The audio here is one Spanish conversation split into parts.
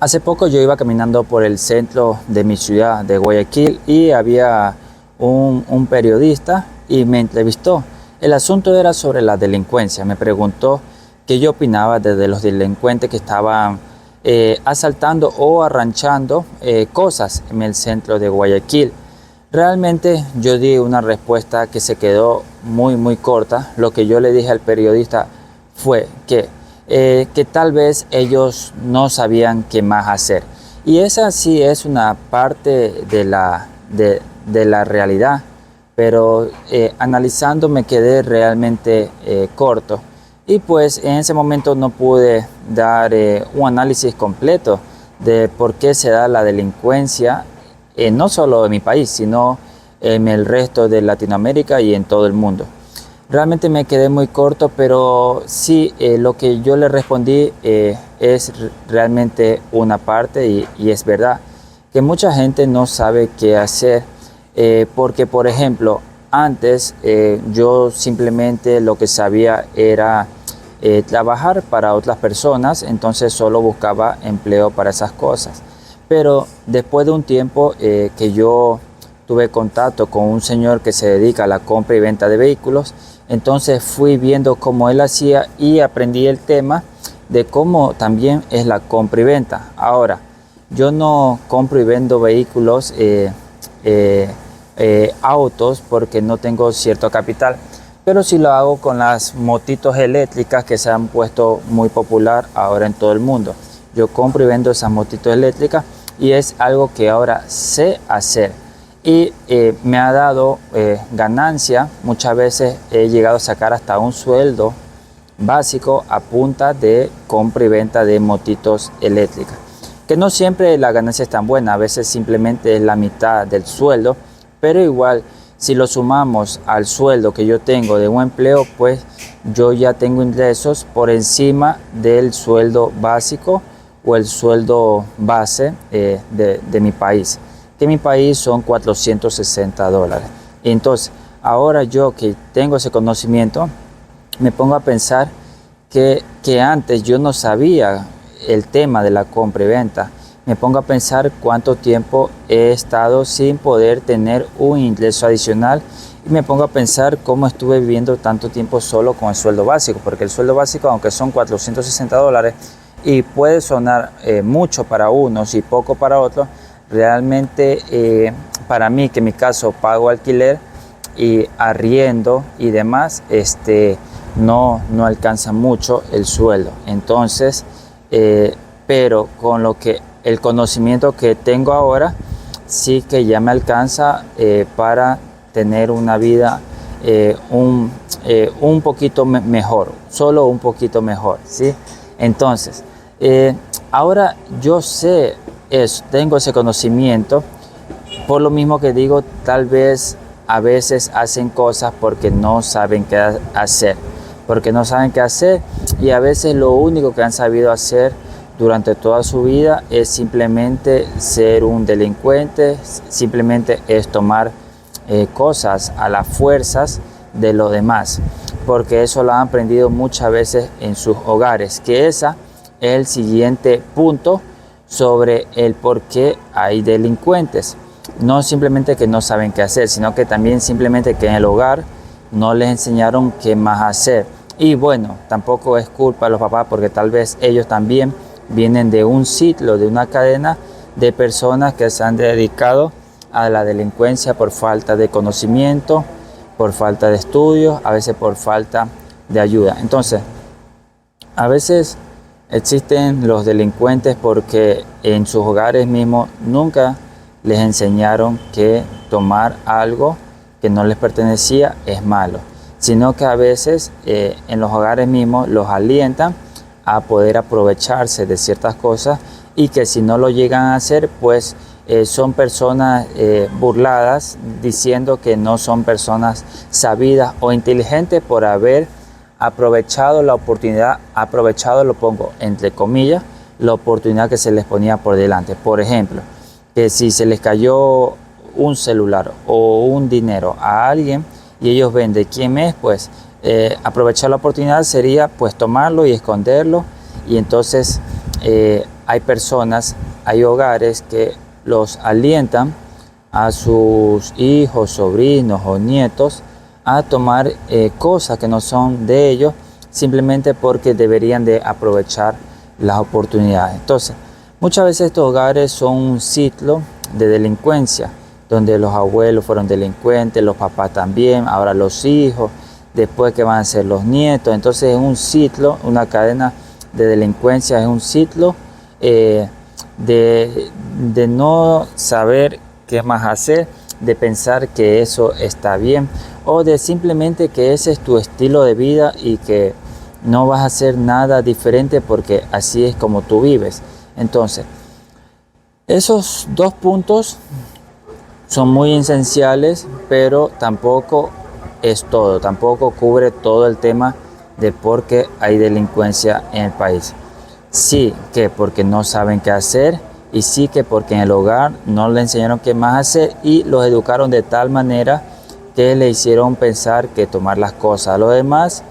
Hace poco yo iba caminando por el centro de mi ciudad de Guayaquil y había un periodista y me entrevistó. El asunto era sobre la delincuencia. Me preguntó qué yo opinaba de los delincuentes que estaban asaltando o arranchando cosas en el centro de Guayaquil. Realmente yo di una respuesta que se quedó muy corta. Lo que yo le dije al periodista fue que tal vez ellos no sabían qué más hacer. Y esa sí es una parte de la realidad, pero analizando me quedé realmente corto. Y pues en ese momento no pude dar un análisis completo de por qué se da la delincuencia, no solo en mi país, sino en el resto de Latinoamérica y en todo el mundo. Realmente me quedé muy corto, pero sí, lo que yo le respondí es realmente una parte y es verdad que mucha gente no sabe qué hacer porque, por ejemplo, antes yo simplemente lo que sabía era trabajar para otras personas, entonces solo buscaba empleo para esas cosas. Pero después de un tiempo que yo tuve contacto con un señor que se dedica a la compra y venta de vehículos, entonces fui viendo cómo él hacía y aprendí el tema de cómo también es la compra y venta. Ahora, yo no compro y vendo vehículos, autos, porque no tengo cierto capital, pero sí lo hago con las motitos eléctricas que se han puesto muy popular ahora en todo el mundo. Yo compro y vendo esas motitos eléctricas y es algo que ahora sé hacer. Y me ha dado ganancia. Muchas veces he llegado a sacar hasta un sueldo básico a punta de compra y venta de motitos eléctricas, que no siempre la ganancia es tan buena, a veces simplemente es la mitad del sueldo, pero igual si lo sumamos al sueldo que yo tengo de un empleo, pues yo ya tengo ingresos por encima del sueldo básico o el sueldo base de mi país, que en mi país son $460. Entonces, ahora yo que tengo ese conocimiento, me pongo a pensar que antes yo no sabía el tema de la compra y venta. Me pongo a pensar cuánto tiempo he estado sin poder tener un ingreso adicional y me pongo a pensar cómo estuve viviendo tanto tiempo solo con el sueldo básico, porque el sueldo básico, aunque son $460 y puede sonar mucho para unos y poco para otros, realmente para mí, que en mi caso pago alquiler y arriendo y demás, no alcanza mucho el sueldo. Entonces, pero con el conocimiento que tengo ahora, sí que ya me alcanza para tener una vida un poquito mejor, solo un poquito mejor, ¿sí? Entonces, ahora yo sé eso, tengo ese conocimiento, por lo mismo que digo, tal vez a veces hacen cosas porque no saben qué hacer, y a veces lo único que han sabido hacer durante toda su vida es simplemente ser un delincuente, simplemente es tomar cosas a las fuerzas de los demás, porque eso lo han aprendido muchas veces en sus hogares, que esa es el siguiente punto sobre el por qué hay delincuentes. No simplemente que no saben qué hacer, sino que también simplemente que en el hogar no les enseñaron qué más hacer. Y bueno, tampoco es culpa de los papás, porque tal vez ellos también vienen de un ciclo, de una cadena de personas que se han dedicado a la delincuencia por falta de conocimiento, por falta de estudios, a veces por falta de ayuda. Entonces, a veces existen los delincuentes porque en sus hogares mismos nunca les enseñaron que tomar algo que no les pertenecía es malo, sino que a veces en los hogares mismos los alientan a poder aprovecharse de ciertas cosas y que si no lo llegan a hacer, pues son personas burladas, diciendo que no son personas sabidas o inteligentes por haber aprovechado la oportunidad, aprovechado, lo pongo entre comillas, la oportunidad que se les ponía por delante. Por ejemplo, que si se les cayó un celular o un dinero a alguien y ellos ven de quién es, pues aprovechar la oportunidad sería pues tomarlo y esconderlo y entonces hay personas, hay hogares que los alientan a sus hijos, sobrinos o nietos a tomar cosas que no son de ellos, simplemente porque deberían de aprovechar las oportunidades. Entonces, muchas veces estos hogares son un ciclo de delincuencia, donde los abuelos fueron delincuentes, los papás también, ahora los hijos, después que van a ser los nietos. Entonces es un ciclo, una cadena de delincuencia, es un ciclo de no saber qué más hacer, de pensar que eso está bien, o de simplemente que ese es tu estilo de vida y que no vas a hacer nada diferente porque así es como tú vives. Entonces, esos dos puntos son muy esenciales, pero tampoco es todo, tampoco cubre todo el tema de por qué hay delincuencia en el país. Sí que porque no saben qué hacer, y sí que porque en el hogar no le enseñaron qué más hacer y los educaron de tal manera que le hicieron pensar que tomar las cosas a lo demás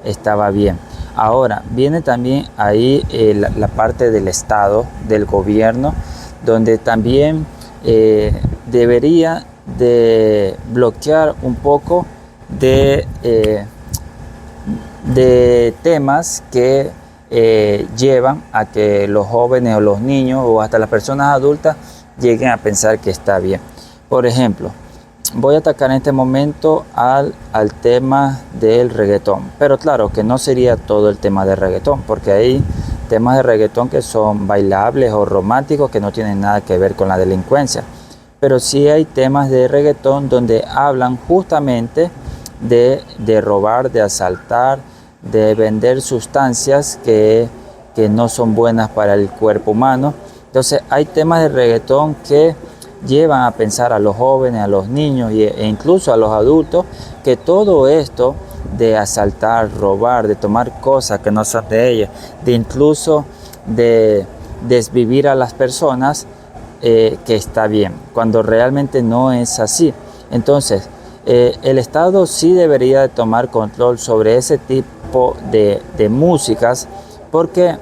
estaba bien. Ahora, viene también ahí la parte del Estado, del gobierno, donde también debería de bloquear un poco de temas que llevan a que los jóvenes o los niños o hasta las personas adultas lleguen a pensar que está bien. Por ejemplo, voy a atacar en este momento al tema del reggaetón, pero claro que no sería todo el tema del reggaetón, porque hay temas de reggaetón que son bailables o románticos que no tienen nada que ver con la delincuencia, pero sí hay temas de reggaetón donde hablan justamente de robar, de asaltar, de vender sustancias que no son buenas para el cuerpo humano. Entonces hay temas de reggaetón que llevan a pensar a los jóvenes, a los niños e incluso a los adultos que todo esto de asaltar, robar, de tomar cosas que no son de ellas, de incluso de desvivir a las personas, que está bien, cuando realmente no es así. Entonces, el Estado sí debería de tomar control sobre ese tipo de músicas, porque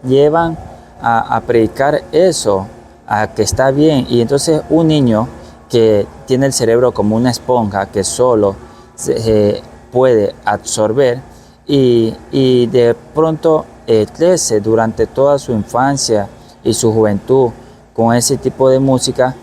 llevan a predicar eso, a que está bien, y entonces un niño que tiene el cerebro como una esponja que solo puede absorber y de pronto crece durante toda su infancia y su juventud con ese tipo de música,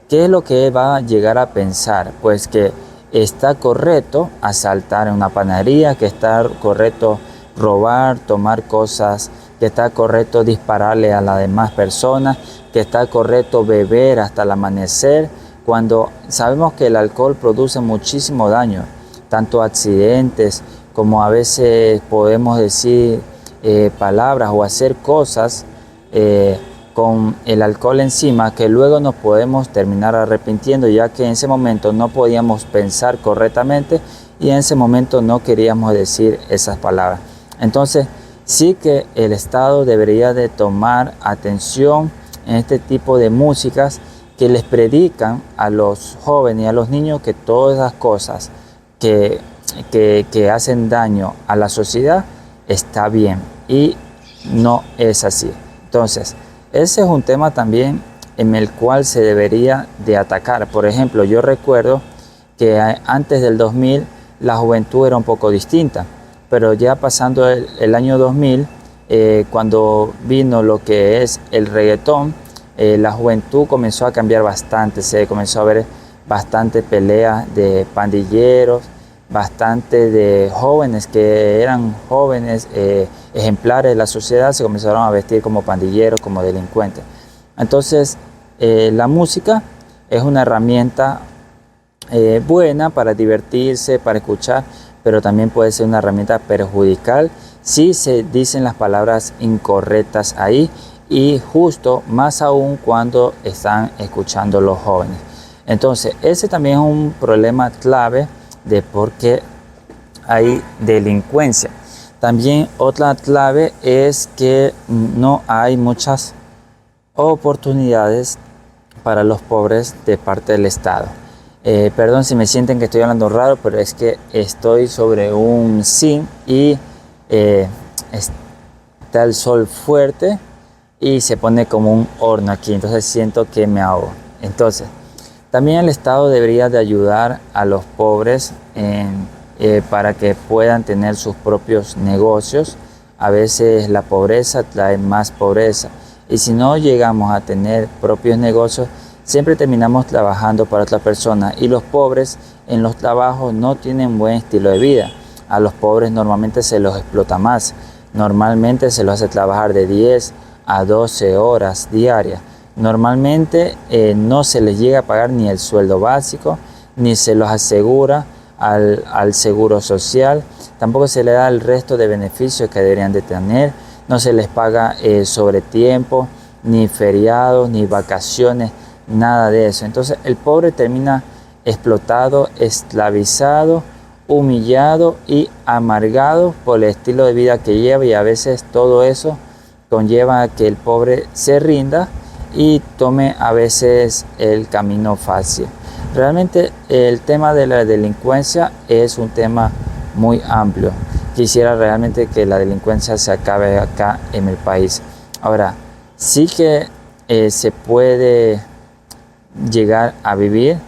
¿qué es lo que va a llegar a pensar? Pues que está correcto asaltar en una panadería, que está correcto robar, tomar cosas, que está correcto dispararle a las demás personas, que está correcto beber hasta el amanecer, cuando sabemos que el alcohol produce muchísimo daño, tanto accidentes como a veces podemos decir palabras o hacer cosas con el alcohol encima que luego nos podemos terminar arrepintiendo, ya que en ese momento no podíamos pensar correctamente y en ese momento no queríamos decir esas palabras. Entonces sí que el Estado debería de tomar atención en este tipo de músicas que les predican a los jóvenes y a los niños que todas esas cosas que hacen daño a la sociedad está bien, y no es así. Entonces, ese es un tema también en el cual se debería de atacar. Por ejemplo, yo recuerdo que antes del 2000 la juventud era un poco distinta, pero ya pasando el año 2000, cuando vino lo que es el reggaetón, la juventud comenzó a cambiar bastante, se comenzó a ver bastante peleas de pandilleros, bastante de jóvenes que eran jóvenes ejemplares de la sociedad, se comenzaron a vestir como pandilleros, como delincuentes. Entonces, la música es una herramienta buena para divertirse, para escuchar, pero también puede ser una herramienta perjudicial si se dicen las palabras incorrectas ahí, y justo más aún cuando están escuchando los jóvenes. Entonces, ese también es un problema clave de por qué hay delincuencia. También otra clave es que no hay muchas oportunidades para los pobres de parte del Estado. Perdón si me sienten que estoy hablando raro, pero es que estoy sobre un zinc y está el sol fuerte, y se pone como un horno aquí, entonces siento que me ahogo. Entonces, también el Estado debería de ayudar a los pobres para que puedan tener sus propios negocios. A veces la pobreza trae más pobreza y si no llegamos a tener propios negocios, siempre terminamos trabajando para otra persona y los pobres en los trabajos no tienen buen estilo de vida. A los pobres normalmente se los explota más, normalmente se los hace trabajar de 10 a 12 horas diarias. Normalmente no se les llega a pagar ni el sueldo básico, ni se los asegura al seguro social, tampoco se le da el resto de beneficios que deberían de tener, no se les paga sobre tiempo, ni feriados, ni vacaciones, nada de eso. Entonces el pobre termina explotado, esclavizado, humillado y amargado por el estilo de vida que lleva, y a veces todo eso conlleva a que el pobre se rinda y tome a veces el camino fácil. Realmente el tema de la delincuencia es un tema muy amplio. Quisiera realmente que la delincuencia se acabe acá en el país. Ahora, sí que se puede llegar a vivir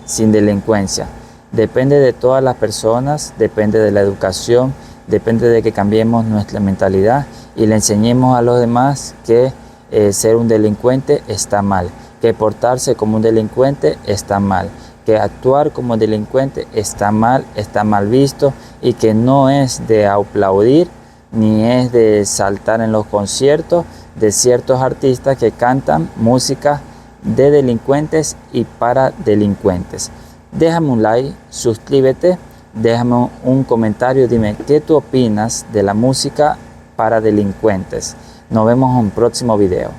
sin delincuencia. Depende de todas las personas, depende de la educación, depende de que cambiemos nuestra mentalidad y le enseñemos a los demás que ser un delincuente está mal, que portarse como un delincuente está mal, que actuar como delincuente está mal visto y que no es de aplaudir ni es de saltar en los conciertos de ciertos artistas que cantan música de delincuentes y para delincuentes. Déjame un like, suscríbete, déjame un comentario, dime qué tú opinas de la música para delincuentes. Nos vemos en un próximo video.